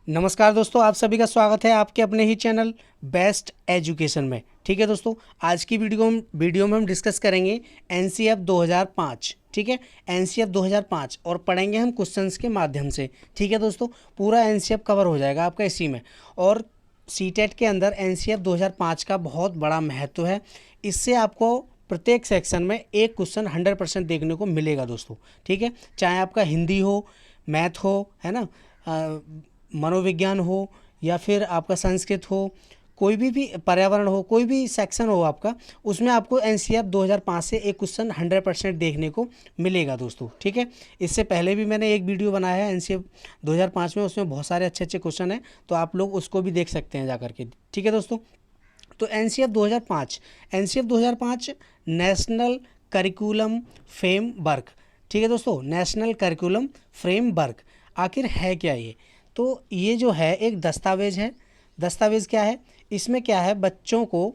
नमस्कार दोस्तों, आप सभी का स्वागत है आपके अपने ही चैनल बेस्ट एजुकेशन में। ठीक है दोस्तों, आज की वीडियो में हम डिस्कस करेंगे एनसीएफ 2005। ठीक है, एनसीएफ 2005 और पढ़ेंगे हम क्वेश्चंस के माध्यम से। ठीक है दोस्तों, पूरा एनसीएफ कवर हो जाएगा आपका इसी में। और सीटेट के अंदर एनसीएफ 2005 का बहुत बड़ा महत्व है। इससे आपको प्रत्येक सेक्शन में एक क्वेश्चन 100% देखने को मिलेगा दोस्तों। ठीक है, चाहे आपका हिंदी हो, मैथ हो, है ना, मनोविज्ञान हो, या फिर आपका संस्कृत हो, कोई भी पर्यावरण हो, कोई भी सेक्शन हो आपका, उसमें आपको एनसीएफ 2005 से एक क्वेश्चन 100% देखने को मिलेगा दोस्तों। ठीक है, इससे पहले भी मैंने एक वीडियो बनाया है एनसीएफ 2005 में, उसमें बहुत सारे अच्छे अच्छे क्वेश्चन हैं, तो आप लोग उसको भी देख सकते हैं जा करके। ठीक है दोस्तों, तो एनसीएफ 2005 नेशनल करिकुलम फ्रेमवर्क। ठीक है दोस्तों, नेशनल करिकुलम फ्रेमवर्क आखिर है क्या ये? तो ये जो है एक दस्तावेज है। दस्तावेज क्या है? इसमें क्या है, बच्चों को,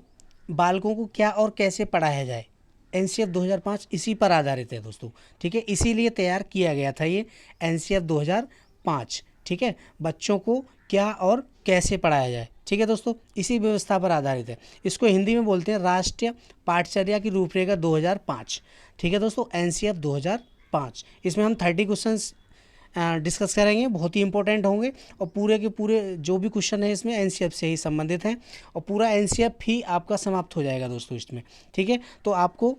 बालकों को क्या और कैसे पढ़ाया जाए। एनसीएफ 2005 इसी पर आधारित है दोस्तों। ठीक है, इसीलिए तैयार किया गया था ये एनसीएफ 2005। ठीक है, बच्चों को क्या और कैसे पढ़ाया जाए। ठीक है दोस्तों, इसी व्यवस्था पर आधारित है। इसको हिंदी में बोलते हैं राष्ट्रीय पाठचर्या की रूपरेखा 2005। ठीक है दोस्तों, एनसीएफ 2005। इसमें हम 30 क्वेश्चंस डिस्कस करेंगे, बहुत ही इंपॉर्टेंट होंगे। और पूरे के पूरे जो भी क्वेश्चन है इसमें एनसीएफ से ही संबंधित हैं, और पूरा एनसीएफ ही आपका समाप्त हो जाएगा दोस्तों इसमें। ठीक है, तो आपको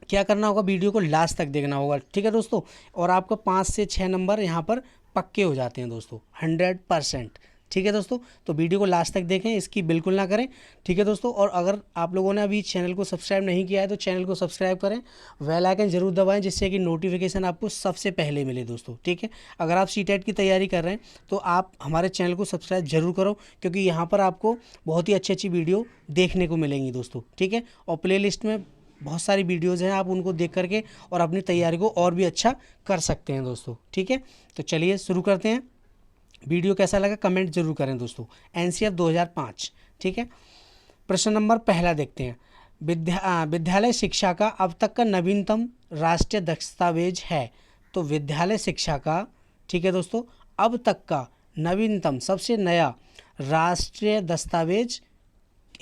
क्या करना होगा, वीडियो को लास्ट तक देखना होगा। ठीक है दोस्तों, और आपका 5 से 6 नंबर यहाँ पर पक्के हो जाते हैं दोस्तों, 100%। ठीक है दोस्तों, तो वीडियो को लास्ट तक देखें, इसकी बिल्कुल ना करें। ठीक है दोस्तों, और अगर आप लोगों ने अभी चैनल को सब्सक्राइब नहीं किया है तो चैनल को सब्सक्राइब करें, बेल आइकन जरूर दबाएं, जिससे कि नोटिफिकेशन आपको सबसे पहले मिले दोस्तों। ठीक है, अगर आप सीटेट की तैयारी कर रहे हैं तो आप हमारे चैनल को सब्सक्राइब जरूर करो, क्योंकि यहाँ पर आपको बहुत ही अच्छी अच्छी वीडियो देखने को मिलेंगी दोस्तों। ठीक है, और प्ले लिस्ट में बहुत सारी वीडियोज़ हैं, आप उनको देख करके और अपनी तैयारी को और भी अच्छा कर सकते हैं दोस्तों। ठीक है, तो चलिए शुरू करते हैं। वीडियो कैसा लगा कमेंट जरूर करें दोस्तों। एनसीएफ 2005। ठीक है, प्रश्न नंबर पहला देखते हैं। विद्यालय शिक्षा का अब तक का नवीनतम राष्ट्रीय दस्तावेज है। तो विद्यालय शिक्षा का, ठीक है दोस्तों, अब तक का नवीनतम सबसे नया राष्ट्रीय दस्तावेज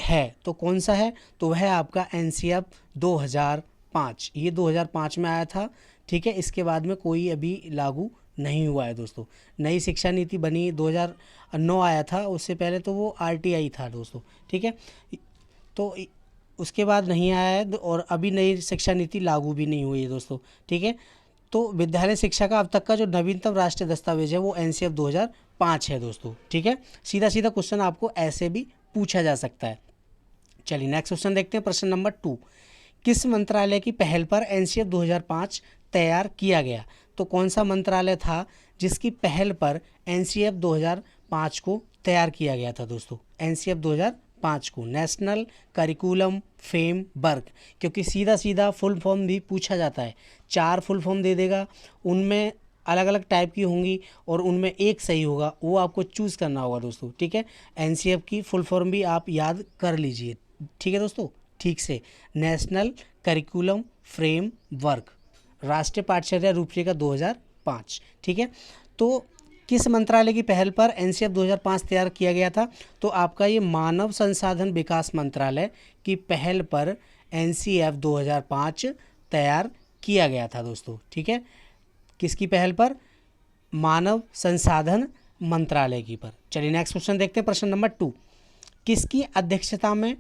है तो कौन सा है? तो वह है आपका एनसीएफ 2005। ये 2005 में आया था। ठीक है, इसके बाद में कोई अभी लागू नहीं हुआ है दोस्तों। नई शिक्षा नीति बनी 2009 आया था, उससे पहले तो वो आरटीआई था दोस्तों। ठीक है, तो उसके बाद नहीं आया है, और अभी नई शिक्षा नीति लागू भी नहीं हुई है दोस्तों। ठीक है, तो विद्यालय शिक्षा का अब तक का जो नवीनतम राष्ट्रीय दस्तावेज है वो एनसीएफ 2005 है दोस्तों। ठीक है, सीधा सीधा क्वेश्चन आपको ऐसे भी पूछा जा सकता है। चलिए नेक्स्ट क्वेश्चन देखते हैं, प्रश्न नंबर 2। किस मंत्रालय की पहल पर एनसीएफ 2005 तैयार किया गया? तो कौन सा मंत्रालय था जिसकी पहल पर एनसीएफ 2005 को तैयार किया गया था दोस्तों? एनसीएफ 2005 को नेशनल करिकुलम फ्रेमवर्क, क्योंकि सीधा सीधा फुल फॉर्म भी पूछा जाता है। 4 फुल फॉर्म दे देगा, उनमें अलग अलग टाइप की होंगी और उनमें एक सही होगा, वो आपको चूज़ करना होगा दोस्तों। ठीक है, एनसीएफ की फुल फॉर्म भी आप याद कर लीजिए। ठीक है दोस्तों, ठीक से, नेशनल करिकुलम फ्रेमवर्क, राष्ट्रीय पाठचर्या रूपरेखा 2005। ठीक है, तो किस मंत्रालय की पहल पर एनसीएफ 2005 तैयार किया गया था? तो आपका ये मानव संसाधन विकास मंत्रालय की पहल पर एनसीएफ 2005 तैयार किया गया था दोस्तों। ठीक है, किसकी पहल पर? मानव संसाधन मंत्रालय की पर। चलिए नेक्स्ट क्वेश्चन देखते हैं, प्रश्न नंबर 2। किसकी अध्यक्षता में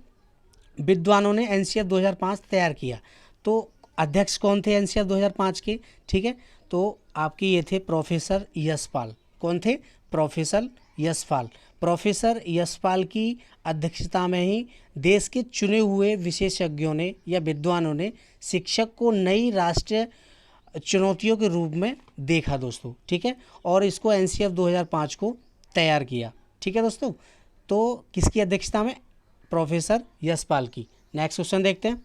विद्वानों ने एनसीएफ 2005 तैयार किया? तो अध्यक्ष कौन थे एनसीएफ 2005 के? ठीक है, तो आपके ये थे प्रोफेसर यशपाल। कौन थे? प्रोफेसर यशपाल। प्रोफेसर यशपाल की अध्यक्षता में ही देश के चुने हुए विशेषज्ञों ने या विद्वानों ने शिक्षक को नई राष्ट्रीय चुनौतियों के रूप में देखा दोस्तों। ठीक है, और इसको एनसीएफ 2005 को तैयार किया। ठीक है दोस्तों, तो किसकी अध्यक्षता में? प्रोफेसर यशपाल की। नेक्स्ट क्वेश्चन देखते हैं,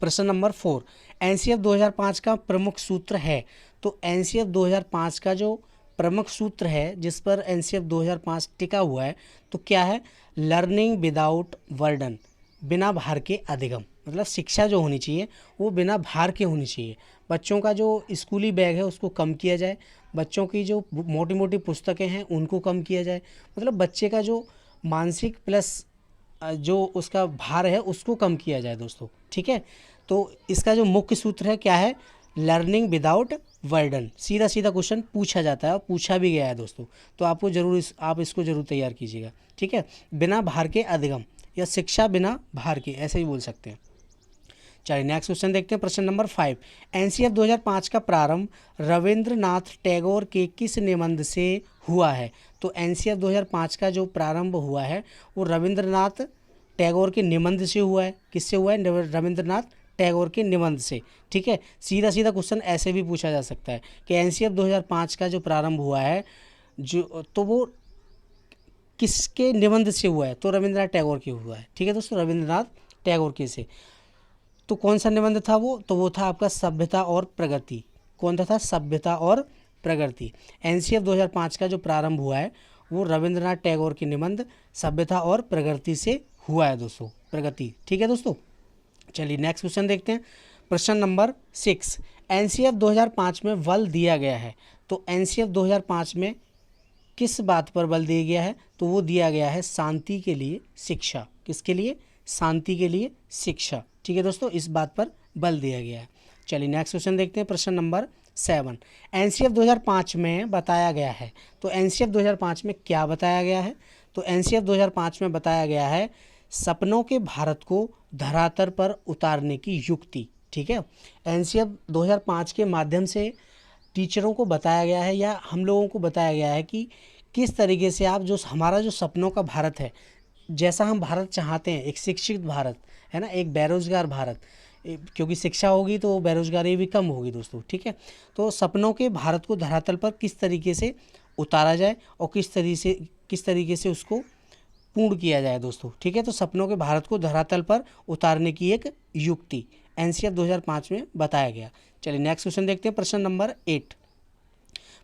प्रश्न नंबर 4। एनसीएफ 2005 का प्रमुख सूत्र है। तो एनसीएफ 2005 का जो प्रमुख सूत्र है जिस पर एनसीएफ 2005 टिका हुआ है, तो क्या है? लर्निंग विदाउट बर्डन, बिना भार के अधिगम। मतलब शिक्षा जो होनी चाहिए वो बिना भार के होनी चाहिए। बच्चों का जो स्कूली बैग है उसको कम किया जाए, बच्चों की जो मोटी मोटी पुस्तकें हैं उनको कम किया जाए, मतलब बच्चे का जो मानसिक प्लस जो उसका भार है उसको कम किया जाए दोस्तों, ठीक है। तो इसका जो मुख्य सूत्र है क्या है, लर्निंग विदाउट वर्डन। सीधा सीधा क्वेश्चन पूछा जाता है और पूछा भी गया है दोस्तों, तो आपको जरूर आप इसको जरूर तैयार कीजिएगा, ठीक है। बिना भार के अधिगम या शिक्षा बिना भार के, ऐसे ही बोल सकते हैं। चलिए नेक्स्ट क्वेश्चन देखते हैं, प्रश्न नंबर 5। एनसीएफ 2005 का प्रारंभ रविंद्रनाथ टैगोर के किस निबंध से हुआ है? तो एनसीएफ 2005 का जो प्रारंभ हुआ है वो रविंद्रनाथ टैगोर के निबंध से हुआ है। किससे हुआ है? रविंद्रनाथ टैगोर के निबंध से, ठीक है। सीधा सीधा क्वेश्चन ऐसे भी पूछा जा सकता है कि एनसीएफ 2005 का जो प्रारंभ हुआ है जो, तो वो किसके निबंध से हुआ है? तो रविंद्रनाथ टैगोर के हुआ है, ठीक है दोस्तों, रविंद्रनाथ टैगोर के से। तो कौन सा निबंध था वो? तो वो था आपका सभ्यता और प्रगति। कौन था? सभ्यता और प्रगति। एनसीएफ 2005 का जो प्रारंभ हुआ है वो रविंद्रनाथ टैगोर के निबंध सभ्यता और प्रगति से हुआ है दोस्तों, प्रगति, ठीक है दोस्तों। चलिए नेक्स्ट क्वेश्चन देखते हैं, प्रश्न नंबर 6। एनसीएफ 2005 में बल दिया गया है, तो एनसीएफ 2005 में किस बात पर बल दिया गया है? तो वो दिया गया है शांति के लिए शिक्षा। किसके लिए? शांति के लिए शिक्षा, ठीक है दोस्तों, इस बात पर बल दिया गया है। चलिए नेक्स्ट क्वेश्चन देखते हैं, प्रश्न नंबर 7। एनसीएफ 2005 में बताया गया है, तो एनसीएफ 2005 में क्या बताया गया है? तो एनसीएफ 2005 में बताया गया है सपनों के भारत को धरातल पर उतारने की युक्ति, ठीक है। एनसीएफ 2005 के माध्यम से टीचरों को बताया गया है या हम लोगों को बताया गया है कि किस तरीके से आप जो हमारा जो सपनों का भारत है, जैसा हम भारत चाहते हैं, एक शिक्षित भारत है ना, एक बेरोजगार भारत, क्योंकि शिक्षा होगी तो बेरोजगारी भी कम होगी दोस्तों, ठीक है। तो सपनों के भारत को धरातल पर किस तरीके से उतारा जाए और किस तरीके से उसको पूर्ण किया जाए दोस्तों, ठीक है। तो सपनों के भारत को धरातल पर उतारने की एक युक्ति एनसीएफ 2005 में बताया गया। चलिए नेक्स्ट क्वेश्चन देखते हैं, प्रश्न नंबर 8।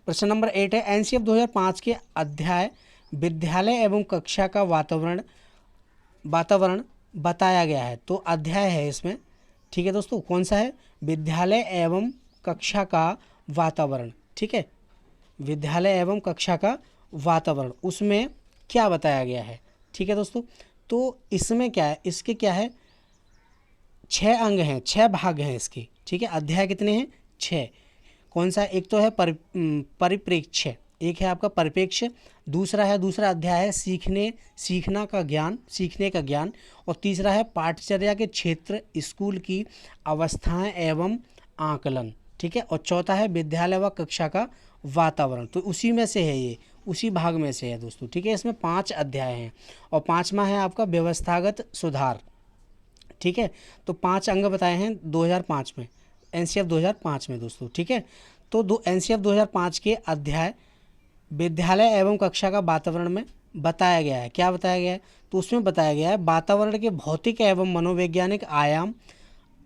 प्रश्न नंबर 8 है, एनसीएफ 2005 के अध्याय विद्यालय एवं कक्षा का वातावरण बताया गया है। तो अध्याय है इसमें, ठीक है दोस्तों, कौन सा है? विद्यालय एवं कक्षा का वातावरण, ठीक है, विद्यालय एवं कक्षा का वातावरण, उसमें क्या बताया गया है, ठीक है दोस्तों। तो इसमें क्या है, इसके क्या है, 6 अंग हैं, 6 भाग हैं इसके, ठीक है। अध्याय कितने हैं? 6। कौन सा? एक तो है परिप्रेक्ष्य, एक है आपका परिप्रेक्ष्य, दूसरा अध्याय है सीखने का ज्ञान, और तीसरा है पाठचर्या के क्षेत्र, स्कूल की अवस्थाएं एवं आकलन, ठीक है, और चौथा है विद्यालय व कक्षा का वातावरण। तो उसी में से है, ये उसी भाग में से है दोस्तों, ठीक है। इसमें 5 अध्याय हैं और 5वां है आपका व्यवस्थागत सुधार, ठीक है। तो 5 अंग बताए हैं 2005 में, एनसीएफ 2005 में दोस्तों, ठीक है। तो एनसीएफ 2005 के अध्याय विद्यालय एवं कक्षा का वातावरण में बताया गया है, क्या बताया गया है? तो उसमें बताया गया है वातावरण के भौतिक एवं मनोवैज्ञानिक आयाम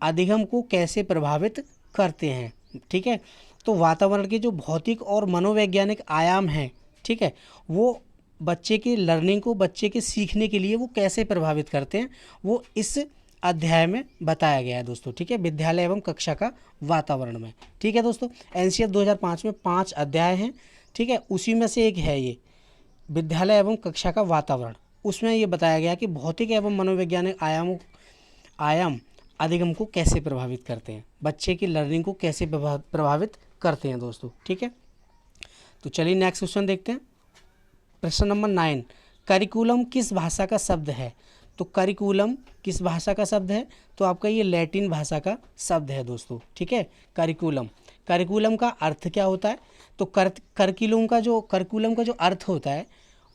अधिगम को कैसे प्रभावित करते हैं, ठीक है। तो वातावरण के जो भौतिक और मनोवैज्ञानिक आयाम हैं, ठीक है, वो बच्चे की लर्निंग को, बच्चे के सीखने के लिए वो कैसे प्रभावित करते हैं, वो इस अध्याय में बताया गया है दोस्तों, ठीक है, विद्यालय एवं कक्षा का वातावरण में, ठीक है दोस्तों। एनसीएफ 2005 में 5 अध्याय हैं, ठीक है, उसी में से एक है ये विद्यालय एवं कक्षा का वातावरण। उसमें ये बताया गया कि भौतिक एवं मनोवैज्ञानिक आयाम अधिगम को कैसे प्रभावित करते हैं, बच्चे की लर्निंग को कैसे प्रभावित करते हैं दोस्तों, ठीक है। तो चलिए नेक्स्ट क्वेश्चन देखते हैं, प्रश्न नंबर 9। करिकुलम किस भाषा का शब्द है? तो करिकुलम किस भाषा का शब्द है? तो आपका ये लैटिन भाषा का शब्द है दोस्तों, ठीक है। करिकुलम का अर्थ क्या होता है? तो करिकुलम का जो अर्थ होता है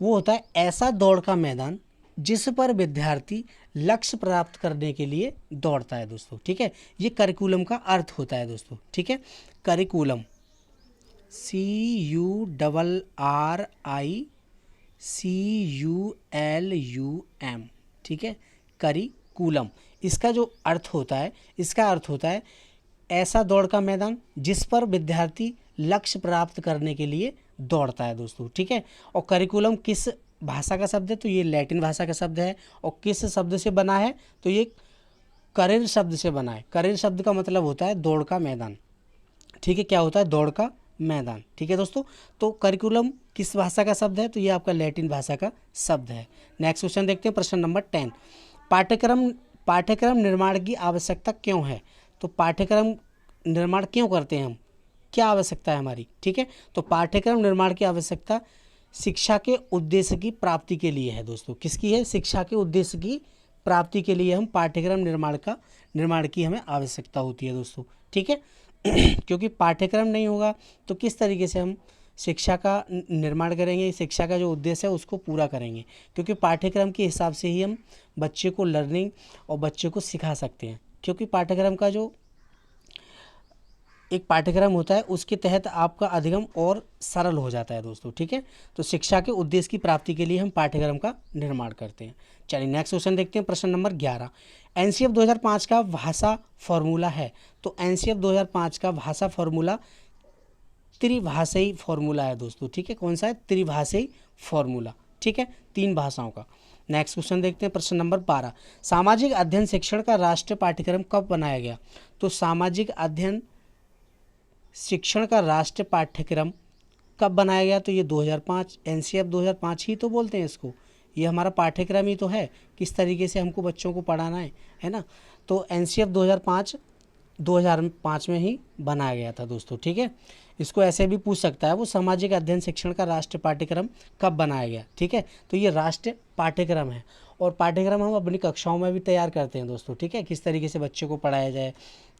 वो होता है ऐसा दौड़ का मैदान जिस पर विद्यार्थी लक्ष्य प्राप्त करने के लिए दौड़ता है दोस्तों, ठीक है। ये करिकुलम का अर्थ होता है दोस्तों, ठीक है। करिकुलम CURRICULUM, ठीक है, करिकुलम। इसका अर्थ होता है ऐसा दौड़ का मैदान जिस पर विद्यार्थी लक्ष्य प्राप्त करने के लिए दौड़ता है दोस्तों, ठीक है। और करिकुलम किस भाषा का शब्द है? तो ये लैटिन भाषा का शब्द है। और किस शब्द से बना है? तो ये करियर शब्द से बना है। करियर शब्द का मतलब होता है दौड़ का मैदान, ठीक है। क्या होता है? दौड़ का मैदान। ठीक है दोस्तों, तो करिकुलम किस भाषा का शब्द है? तो ये आपका लैटिन भाषा का शब्द है। नेक्स्ट क्वेश्चन देखते हैं, प्रश्न नंबर 10। पाठ्यक्रम निर्माण की आवश्यकता क्यों है? तो पाठ्यक्रम निर्माण क्यों करते हैं हम, क्या आवश्यकता है हमारी? ठीक है, तो पाठ्यक्रम निर्माण की आवश्यकता शिक्षा के उद्देश्य की प्राप्ति के लिए है दोस्तों। किसकी है? शिक्षा के उद्देश्य की प्राप्ति के लिए हम पाठ्यक्रम निर्माण की हमें आवश्यकता होती है दोस्तों। ठीक है क्योंकि पाठ्यक्रम नहीं होगा तो किस तरीके से हम शिक्षा का निर्माण करेंगे, शिक्षा का जो उद्देश्य है उसको पूरा करेंगे, क्योंकि पाठ्यक्रम के हिसाब से ही हम बच्चे को लर्निंग और बच्चे को सिखा सकते हैं। क्योंकि पाठ्यक्रम का जो एक पाठ्यक्रम होता है उसके तहत आपका अधिगम और सरल हो जाता है दोस्तों। ठीक है, तो शिक्षा के उद्देश्य की प्राप्ति के लिए हम पाठ्यक्रम का निर्माण करते हैं। चलिए नेक्स्ट क्वेश्चन देखते हैं, प्रश्न नंबर 11। एनसीएफ 2005 का भाषा फॉर्मूला है। तो एनसीएफ 2005 का भाषा फॉर्मूला त्रिभाषाई फॉर्मूला है दोस्तों। ठीक है, कौन सा है? त्रिभाषाई फॉर्मूला। ठीक है, 3 भाषाओं का। नेक्स्ट क्वेश्चन देखते हैं, प्रश्न नंबर 12। सामाजिक अध्ययन शिक्षण का राष्ट्रीय पाठ्यक्रम कब बनाया गया? तो सामाजिक अध्ययन शिक्षण का राष्ट्रीय पाठ्यक्रम कब बनाया गया? तो ये 2005, एनसीएफ 2005 ही तो बोलते हैं इसको। ये हमारा पाठ्यक्रम ही तो है, किस तरीके से हमको बच्चों को पढ़ाना है ना। तो एनसीएफ 2005 में ही बनाया गया था दोस्तों। ठीक है, इसको ऐसे भी पूछ सकता है वो, सामाजिक अध्ययन शिक्षण का राष्ट्रीय पाठ्यक्रम कब बनाया गया? ठीक है, तो ये राष्ट्रीय पाठ्यक्रम है और पाठ्यक्रम हम अपनी कक्षाओं में भी तैयार करते हैं दोस्तों। ठीक है, किस तरीके से बच्चे को पढ़ाया जाए,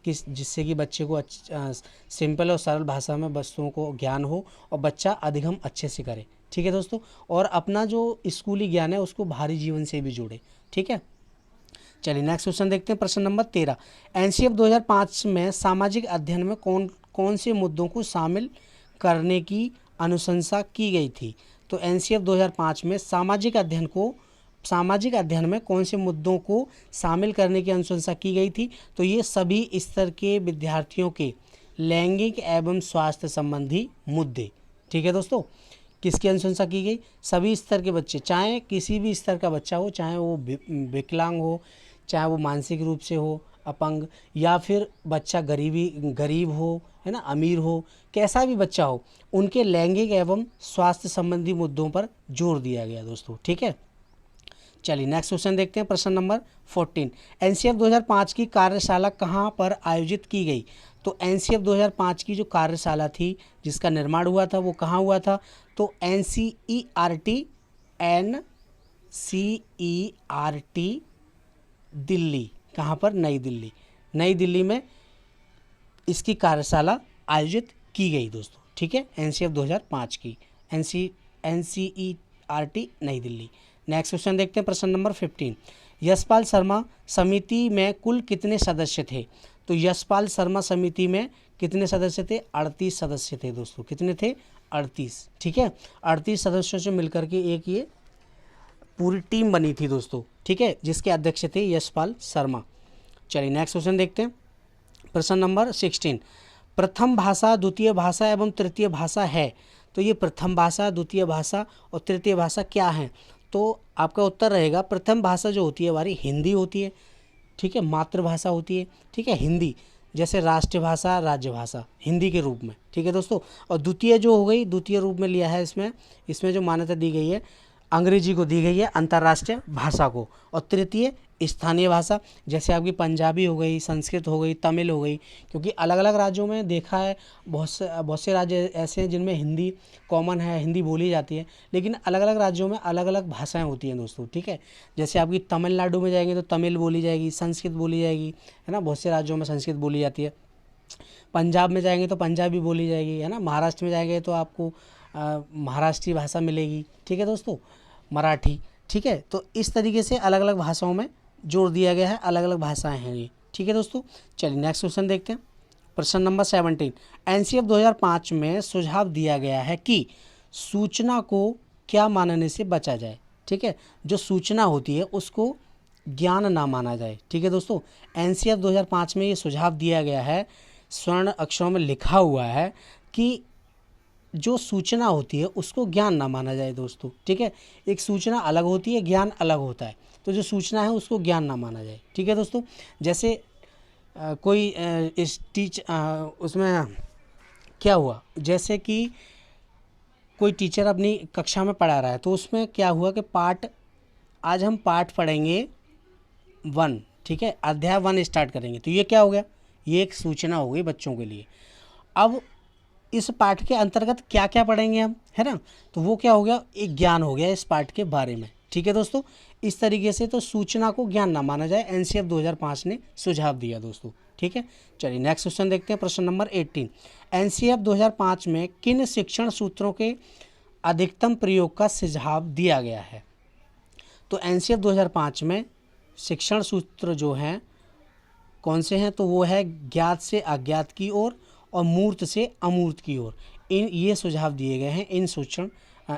जिससे कि बच्चे को सिंपल और सरल भाषा में वस्तुओं को ज्ञान हो और बच्चा अधिगम अच्छे से करे। ठीक है दोस्तों, और अपना जो स्कूली ज्ञान है उसको बाहरी जीवन से भी जोड़े। ठीक है, चलिए नेक्स्ट क्वेश्चन देखते हैं, प्रश्न नंबर 13। एनसीएफ 2005 में सामाजिक अध्ययन में कौन से मुद्दों को शामिल करने की अनुशंसा की गई थी? तो एनसीएफ 2005 में सामाजिक अध्ययन में कौन से मुद्दों को शामिल करने की अनुशंसा की गई थी? तो ये सभी स्तर के विद्यार्थियों के लैंगिक एवं स्वास्थ्य संबंधी मुद्दे। ठीक है दोस्तों, किसकी अनुशंसा की गई? सभी स्तर के बच्चे, चाहे किसी भी स्तर का बच्चा हो, चाहे वो विकलांग हो, चाहे वो मानसिक रूप से हो अपंग, या फिर बच्चा गरीब हो, है ना, अमीर हो, कैसा भी बच्चा हो, उनके लैंगिक एवं स्वास्थ्य संबंधी मुद्दों पर जोर दिया गया दोस्तों। ठीक है, चलिए नेक्स्ट क्वेश्चन देखते हैं, प्रश्न नंबर 14। एनसीएफ 2005 की कार्यशाला कहाँ पर आयोजित की गई? तो एनसीएफ 2005 की जो कार्यशाला थी जिसका निर्माण हुआ था वो कहाँ हुआ था? तो एनसीईआरटी दिल्ली। कहाँ पर? नई दिल्ली में इसकी कार्यशाला आयोजित की गई दोस्तों। ठीक है, एनसीएफ 2005 की एनसीईआरटी नई दिल्ली। नेक्स्ट क्वेश्चन देखते हैं, प्रश्न नंबर 15। यशपाल शर्मा समिति में कुल कितने सदस्य थे? तो यशपाल शर्मा समिति में कितने सदस्य थे? 38 सदस्य थे दोस्तों। कितने थे? 38। ठीक है, 38 सदस्यों से मिलकर के एक ये पूरी टीम बनी थी दोस्तों। ठीक है, जिसके अध्यक्ष थे यशपाल शर्मा। चलिए नेक्स्ट क्वेश्चन देखते हैं, प्रश्न नंबर 16। प्रथम भाषा, द्वितीय भाषा एवं तृतीय भाषा है। तो ये प्रथम भाषा, द्वितीय भाषा और तृतीय भाषा क्या है? तो आपका उत्तर रहेगा, प्रथम भाषा जो होती है हमारी हिंदी होती है। ठीक है, मातृभाषा होती है। ठीक है, हिंदी जैसे राष्ट्रीय भाषा, राज्य भाषा, हिंदी के रूप में। ठीक है दोस्तों, और द्वितीय जो हो गई, द्वितीय रूप में लिया है इसमें जो मान्यता दी गई है अंग्रेजी को दी गई है, अंतर्राष्ट्रीय भाषा को। और तृतीय स्थानीय भाषा, जैसे आपकी पंजाबी हो गई, संस्कृत हो गई, तमिल हो गई। क्योंकि अलग अलग राज्यों में देखा है, बहुत से राज्य ऐसे हैं जिनमें हिंदी कॉमन है, हिंदी बोली जाती है, लेकिन अलग अलग राज्यों में अलग अलग भाषाएं होती हैं दोस्तों। ठीक है, जैसे आपकी तमिलनाडु में जाएंगे तो तमिल बोली जाएगी, संस्कृत बोली जाएगी, है ना, बहुत से राज्यों में संस्कृत बोली जाती है। पंजाब में जाएंगे तो पंजाबी बोली जाएगी, है ना। महाराष्ट्र में जाएंगे तो आपको महाराष्ट्री भाषा मिलेगी। ठीक है दोस्तों, मराठी। ठीक है, तो इस तरीके से अलग अलग भाषाओं में जोड़ दिया गया है, अलग अलग भाषाएं हैं ये। ठीक है दोस्तों, चलिए नेक्स्ट क्वेश्चन देखते हैं, प्रश्न नंबर 17। एनसीएफ 2005 में सुझाव दिया गया है कि सूचना को क्या मानने से बचा जाए? ठीक है, जो सूचना होती है उसको ज्ञान ना माना जाए। ठीक है दोस्तों, एनसीएफ 2005 में ये सुझाव दिया गया है, स्वर्ण अक्षरों में लिखा हुआ है कि जो सूचना होती है उसको ज्ञान ना माना जाए दोस्तों। ठीक है, एक सूचना अलग होती है, ज्ञान अलग होता है। तो जो सूचना है उसको ज्ञान ना माना जाए। ठीक है दोस्तों, जैसे कोई उसमें क्या हुआ, जैसे कि कोई टीचर अपनी कक्षा में पढ़ा रहा है तो उसमें क्या हुआ कि आज हम पाठ पढ़ेंगे 1, ठीक है, अध्याय 1 स्टार्ट करेंगे, तो ये क्या हो गया, ये एक सूचना हो गई बच्चों के लिए। अब इस पाठ के अंतर्गत क्या क्या पढ़ेंगे हम, है ना, तो वो क्या हो गया, एक ज्ञान हो गया इस पाठ के बारे में। ठीक है दोस्तों, इस तरीके से तो सूचना को ज्ञान ना माना जाए, एनसीएफ 2005 ने सुझाव दिया दोस्तों। ठीक है, चलिए नेक्स्ट क्वेश्चन देखते हैं, प्रश्न नंबर 18। एनसीएफ 2005 में किन शिक्षण सूत्रों के अधिकतम प्रयोग का सुझाव दिया गया है। तो एनसीएफ 2005 में शिक्षण सूत्र जो हैं कौन से हैं, तो वो है ज्ञात से अज्ञात की ओर और मूर्त से अमूर्त की ओर। ये सुझाव दिए गए हैं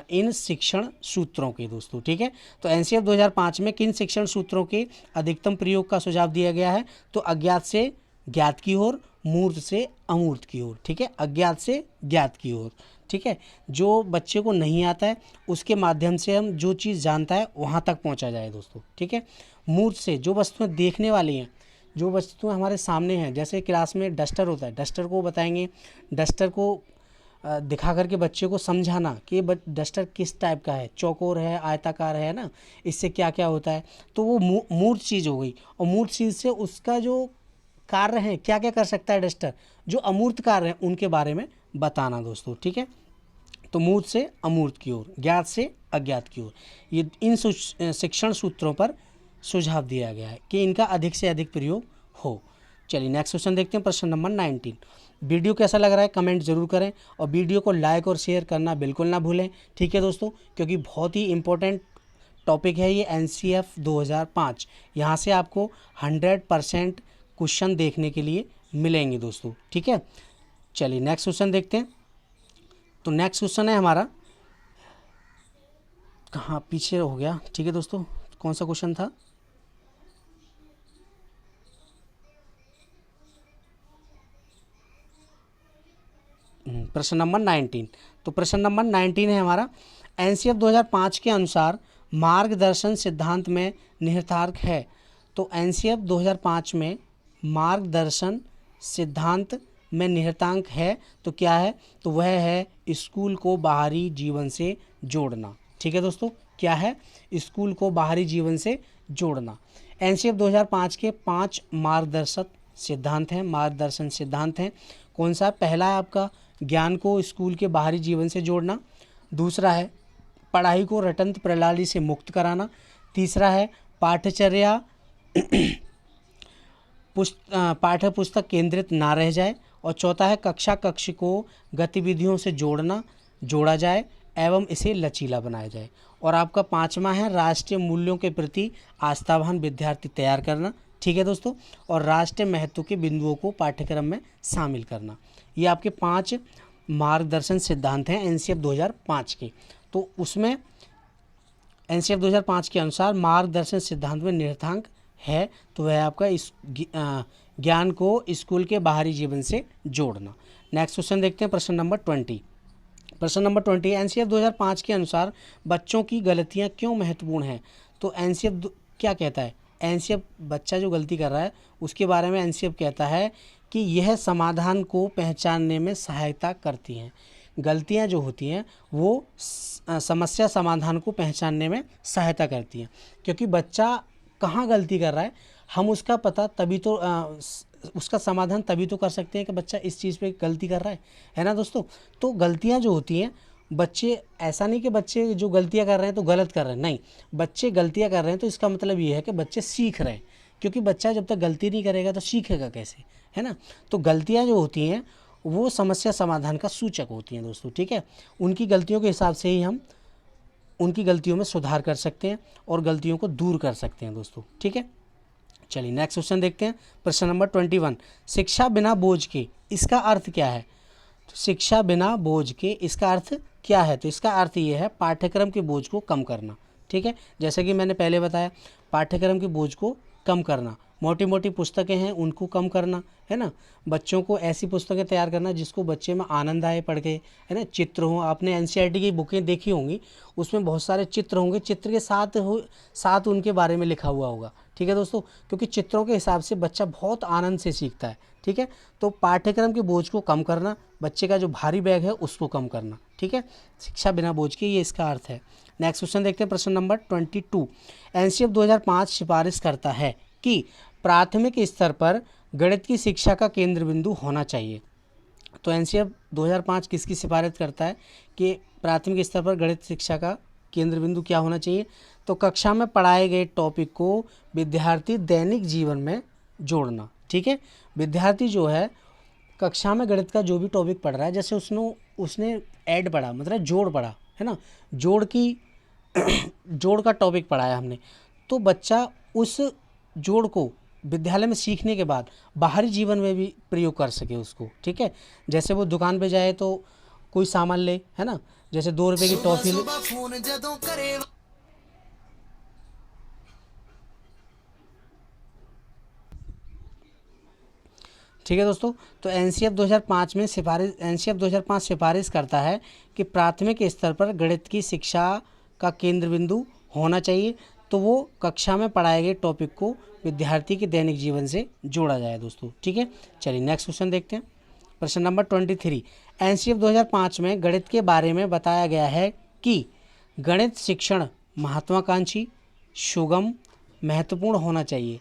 इन शिक्षण सूत्रों के दोस्तों। ठीक है, तो एनसीएफ 2005 में किन शिक्षण सूत्रों के अधिकतम प्रयोग का सुझाव दिया गया है, तो अज्ञात से ज्ञात की ओर, मूर्त से अमूर्त की ओर। ठीक है, अज्ञात से ज्ञात की ओर। ठीक है, जो बच्चे को नहीं आता है उसके माध्यम से हम जो चीज़ जानता है वहाँ तक पहुँचा जाए दोस्तों। ठीक है, मूर्त से जो वस्तुएं देखने वाली हैं, जो वस्तुएं हमारे सामने हैं, जैसे क्लास में डस्टर होता है, डस्टर को बताएंगे, डस्टर को दिखा करके बच्चे को समझाना कि डस्टर किस टाइप का है, चौकोर है, आयताकार है ना, इससे क्या क्या होता है, तो वो मूर्त चीज़ हो गई। और मूर्त चीज़ से उसका जो कार्य है, क्या क्या कर सकता है डस्टर, जो अमूर्त कार्य हैं उनके बारे में बताना दोस्तों। ठीक है, तो मूर्त से अमूर्त की ओर, ज्ञात से अज्ञात की ओर, ये इन शिक्षण सूत्रों पर सुझाव दिया गया है कि इनका अधिक से अधिक प्रयोग हो। चलिए नेक्स्ट क्वेश्चन देखते हैं, प्रश्न नंबर 19। वीडियो कैसा लग रहा है कमेंट ज़रूर करें और वीडियो को लाइक और शेयर करना बिल्कुल ना भूलें। ठीक है दोस्तों, क्योंकि बहुत ही इंपॉर्टेंट टॉपिक है ये एनसीएफ 2005। यहाँ से आपको 100% क्वेश्चन देखने के लिए मिलेंगे दोस्तों। ठीक है, चलिए नेक्स्ट क्वेश्चन देखते हैं। तो नेक्स्ट क्वेश्चन है हमारा, कहाँ पीछे हो गया। ठीक है दोस्तों, कौन सा क्वेश्चन था, प्रश्न नंबर 19। तो प्रश्न नंबर 19 है हमारा, एनसीएफ 2005 के अनुसार मार्गदर्शन सिद्धांत में निहितार्थ है। तो एनसीएफ 2005 में मार्गदर्शन सिद्धांत में निहितांक है, तो क्या है, तो वह है स्कूल को बाहरी जीवन से जोड़ना। ठीक है दोस्तों, क्या है, स्कूल को बाहरी जीवन से जोड़ना। एनसीएफ 2005 के 5 मार्गदर्शन सिद्धांत हैं। कौन सा, पहला है आपका ज्ञान को स्कूल के बाहरी जीवन से जोड़ना, दूसरा है पढ़ाई को रटंत प्रणाली से मुक्त कराना, तीसरा है पाठ्यचर्या पाठ्य पुस्तक केंद्रित ना रह जाए, और चौथा है कक्ष को गतिविधियों से जोड़ा जाए एवं इसे लचीला बनाया जाए, और आपका 5वां है राष्ट्रीय मूल्यों के प्रति आस्थावान विद्यार्थी तैयार करना। ठीक है दोस्तों, और राष्ट्रीय महत्व के बिंदुओं को पाठ्यक्रम में शामिल करना। ये आपके 5 मार्गदर्शन सिद्धांत हैं एनसीएफ 2005 के। तो उसमें एनसीएफ 2005 के अनुसार मार्गदर्शन सिद्धांत में निहितांक है, तो वह आपका इस ज्ञान को स्कूल के बाहरी जीवन से जोड़ना। नेक्स्ट क्वेश्चन देखते हैं, प्रश्न नंबर 20। प्रश्न नंबर 20, एनसीएफ 2005 के अनुसार बच्चों की गलतियां क्यों महत्वपूर्ण हैं। तो एनसीएफ क्या कहता है, एनसीएफ बच्चा जो गलती कर रहा है उसके बारे में एनसीएफ कहता है कि यह समाधान को पहचानने में सहायता करती हैं। गलतियां जो होती हैं वो समस्या समाधान को पहचानने में सहायता करती हैं, क्योंकि बच्चा कहाँ गलती कर रहा है हम उसका पता तभी तो उसका समाधान तभी तो कर सकते हैं कि बच्चा इस चीज़ पे गलती कर रहा है ना दोस्तों। तो गलतियां जो होती हैं, बच्चे ऐसा नहीं कि बच्चे जो गलतियां कर रहे हैं तो गलत कर रहे हैं, नहीं, बच्चे गलतियां कर रहे हैं तो इसका मतलब ये है कि बच्चे सीख रहे हैं, क्योंकि बच्चा जब तक गलती नहीं करेगा तो सीखेगा कैसे, है ना। तो गलतियां जो होती हैं वो समस्या समाधान का सूचक होती हैं दोस्तों। ठीक है, उनकी गलतियों के हिसाब से ही हम उनकी गलतियों में सुधार कर सकते हैं और गलतियों को दूर कर सकते हैं दोस्तों। ठीक है, चलिए नेक्स्ट क्वेश्चन देखते हैं, प्रश्न नंबर 21। शिक्षा बिना बोझ के, इसका अर्थ क्या है। तो शिक्षा बिना बोझ के इसका अर्थ क्या है, तो इसका अर्थ ये है पाठ्यक्रम के बोझ को कम करना। ठीक है, जैसे कि मैंने पहले बताया, पाठ्यक्रम के बोझ को कम करना, मोटी मोटी पुस्तकें हैं उनको कम करना, है ना। बच्चों को ऐसी पुस्तकें तैयार करना जिसको बच्चे में आनंद आए पढ़ के, है ना। चित्र हो, आपने एनसीईआरटी की बुकें देखी होंगी, उसमें बहुत सारे चित्र होंगे, चित्र के साथ उनके बारे में लिखा हुआ होगा, ठीक है दोस्तों, क्योंकि चित्रों के हिसाब से बच्चा बहुत आनंद से सीखता है, ठीक है। तो पाठ्यक्रम के बोझ को कम करना, बच्चे का जो भारी बैग है उसको कम करना, ठीक है। शिक्षा बिना बोझ के, ये इसका अर्थ है। नेक्स्ट क्वेश्चन देखते हैं, प्रश्न नंबर 22। एनसीईएफ 2005 सिफारिश करता है कि प्राथमिक स्तर पर गणित की शिक्षा का केंद्र बिंदु होना चाहिए। तो एनसीईएफ 2005 किसकी सिफारिश करता है कि प्राथमिक स्तर पर गणित शिक्षा का केंद्र बिंदु क्या होना चाहिए? तो कक्षा में पढ़ाए गए टॉपिक को विद्यार्थी दैनिक जीवन में जोड़ना, ठीक है। विद्यार्थी जो है कक्षा में गणित का जो भी टॉपिक पढ़ रहा है, जैसे उसने ऐड पढ़ा, मतलब जोड़ पढ़ा, है ना, जोड़ का टॉपिक पढ़ा है हमने, तो बच्चा उस जोड़ को विद्यालय में सीखने के बाद बाहरी जीवन में भी प्रयोग कर सके उसको, ठीक है। जैसे वो दुकान पे जाए तो कोई सामान ले, है ना, जैसे 2 रुपये की टॉफ़ी ले, ठीक है दोस्तों। तो एनसीईएफ 2005 सिफारिश करता है कि प्राथमिक स्तर पर गणित की शिक्षा का केंद्र बिंदु होना चाहिए, तो वो कक्षा में पढ़ाए गए टॉपिक को विद्यार्थी के दैनिक जीवन से जोड़ा जाए दोस्तों, ठीक है। चलिए नेक्स्ट क्वेश्चन देखते हैं, प्रश्न नंबर 23। एनसीईएफ 2005 में गणित के बारे में बताया गया है कि गणित शिक्षण महत्वाकांक्षी, सुगम, महत्वपूर्ण होना चाहिए।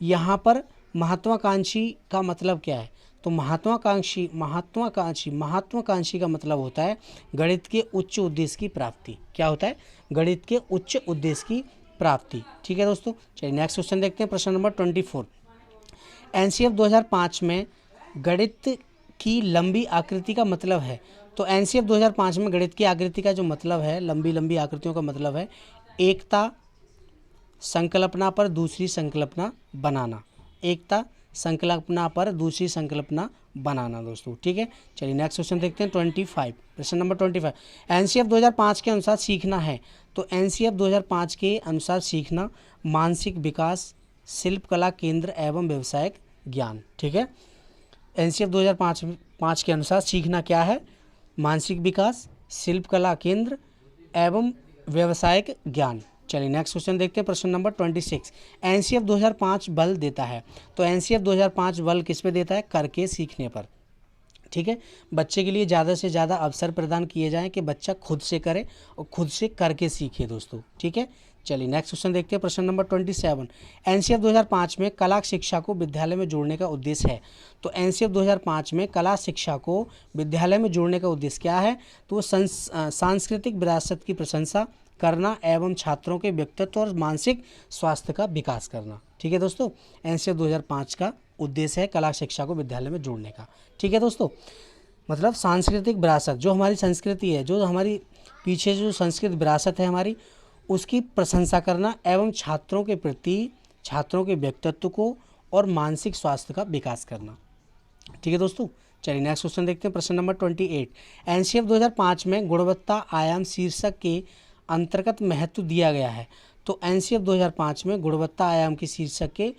यहाँ पर महत्वाकांक्षी का मतलब क्या है? तो महत्वाकांक्षी का मतलब होता है गणित के उच्च उद्देश्य की प्राप्ति। क्या होता है? गणित के उच्च उद्देश्य की प्राप्ति, ठीक है दोस्तों। चलिए नेक्स्ट क्वेश्चन देखते हैं, प्रश्न नंबर 24। एनसीईएफ 2005 में गणित की लंबी आकृति का मतलब है। तो एनसीईएफ 2005 में गणित की आकृति का जो मतलब है, लंबी लंबी आकृतियों का मतलब है एकता संकल्पना पर दूसरी संकल्पना बनाना, एकता संकल्पना पर दूसरी संकल्पना बनाना दोस्तों, ठीक है। चलिए नेक्स्ट क्वेश्चन देखते हैं 25, प्रश्न नंबर 25। एनसीईएफ 2005 के अनुसार सीखना है। तो एनसीईएफ 2005 के अनुसार सीखना मानसिक विकास, शिल्पकला केंद्र एवं व्यवसायिक ज्ञान, ठीक है। एनसीईएफ 2005 के अनुसार सीखना क्या है? मानसिक विकास, शिल्पकला केंद्र एवं व्यवसायिक ज्ञान। चलिए नेक्स्ट क्वेश्चन देखते हैं, प्रश्न नंबर 26। एनसीईएफ 2005 बल देता है। तो एनसीईएफ 2005 बल किस पे देता है? करके सीखने पर, ठीक है। बच्चे के लिए ज़्यादा से ज़्यादा अवसर प्रदान किए जाएं कि बच्चा खुद से करे और खुद से करके सीखे दोस्तों, ठीक है। चलिए नेक्स्ट क्वेश्चन देखते हैं, प्रश्न नंबर 27। एनसीईएफ 2005 में कला शिक्षा को विद्यालय में जोड़ने का उद्देश्य है। तो एनसीईएफ 2005 में कला शिक्षा को विद्यालय में जोड़ने का उद्देश्य क्या है? तो वो सांस्कृतिक विरासत की प्रशंसा करना एवं छात्रों के व्यक्तित्व और मानसिक स्वास्थ्य का विकास करना, ठीक है दोस्तों। एनसीईएफ 2005 का उद्देश्य है कला शिक्षा को विद्यालय में जोड़ने का, ठीक है दोस्तों। मतलब सांस्कृतिक विरासत, जो हमारी संस्कृति है, जो हमारी पीछे जो संस्कृत विरासत है हमारी, उसकी प्रशंसा करना एवं छात्रों के प्रति छात्रों के व्यक्तित्व को और मानसिक स्वास्थ्य का विकास करना, ठीक है दोस्तों। चलिए नेक्स्ट क्वेश्चन देखते हैं, प्रश्न नंबर 28। एनसीईएफ 2005 में गुणवत्ता आयाम शीर्षक के अंतर्गत महत्व दिया गया है। तो एनसीईएफ 2005 में गुणवत्ता आयाम की शीर्षक के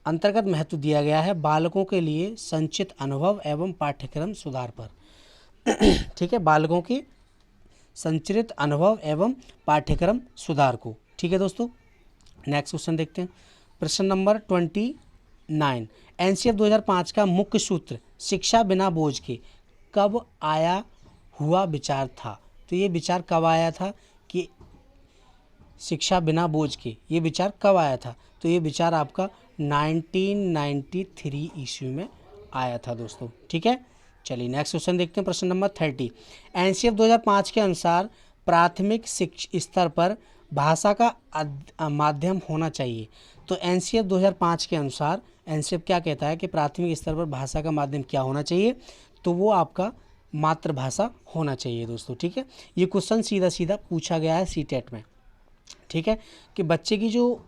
अंतर्गत महत्व दिया गया है बालकों के लिए संचित अनुभव एवं पाठ्यक्रम सुधार पर, ठीक है, बालकों के संचित अनुभव एवं पाठ्यक्रम सुधार को, ठीक है दोस्तों। नेक्स्ट क्वेश्चन देखते हैं, प्रश्न नंबर 29। एनसीईएफ 2005 का मुख्य सूत्र शिक्षा बिना बोझ के कब आया हुआ विचार था। तो ये विचार कब आया था कि शिक्षा बिना बोझ के, ये विचार कब आया था? तो ये विचार आपका 1993 ईस्वी में आया था दोस्तों, ठीक है। चलिए नेक्स्ट क्वेश्चन देखते हैं, प्रश्न नंबर 30। एनसीईएफ 2005 के अनुसार प्राथमिक स्तर पर भाषा का माध्यम होना चाहिए। तो एनसीईएफ 2005 के अनुसार एनसीईएफ क्या कहता है कि प्राथमिक स्तर पर भाषा का माध्यम क्या होना चाहिए? तो वो आपका मातृभाषा होना चाहिए दोस्तों, ठीक है। ये क्वेश्चन सीधा सीधा पूछा गया है सीटेट में, ठीक है, कि बच्चे की जो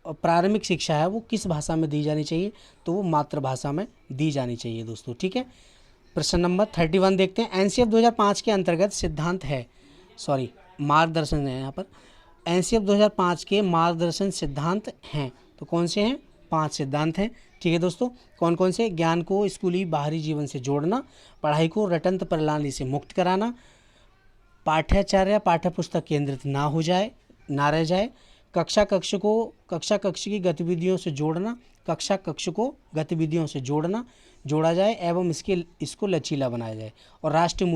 प्रारंभिक शिक्षा है वो किस भाषा में दी जानी चाहिए? तो वो मातृभाषा में दी जानी चाहिए दोस्तों, ठीक है। प्रश्न नंबर 31 देखते हैं। एनसीईएफ 2005 के अंतर्गत सिद्धांत है, मार्गदर्शन है यहाँ पर। एनसीईएफ 2005 के मार्गदर्शन सिद्धांत हैं, तो कौन से हैं? 5 सिद्धांत हैं। ठीक है दोस्तों, कौन कौन से? ज्ञान को स्कूली बाहरी जीवन से जोड़ना, पढ़ाई को रटंत प्रणाली से मुक्त कराना, पाठ्याचार्य पाठ्य पुस्तक केंद्रित ना रह जाए, कक्षा कक्ष की गतिविधियों से जोड़ना, कक्षा कक्ष को गतिविधियों से जोड़ा जाए एवं इसको लचीला बनाया जाए, और राष्ट्रीय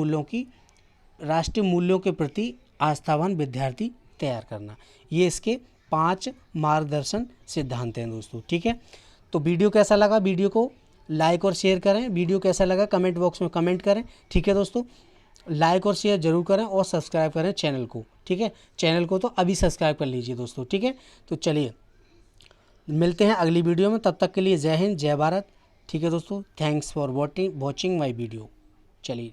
मूल्यों के प्रति आस्थावान विद्यार्थी तैयार करना। ये इसके 5 मार्गदर्शन सिद्धांत हैं दोस्तों। ठीक है, तो वीडियो कैसा लगा? वीडियो को लाइक और शेयर करें। वीडियो कैसा लगा कमेंट बॉक्स में कमेंट करें। ठीक है दोस्तों, लाइक और शेयर जरूर करें और सब्सक्राइब करें चैनल को। ठीक है, चैनल को तो अभी सब्सक्राइब कर लीजिए दोस्तों। ठीक है, तो चलिए मिलते हैं अगली वीडियो में, तब तक के लिए जय हिंद, जय भारत। ठीक है दोस्तों, thanks for watching my video. चलिए।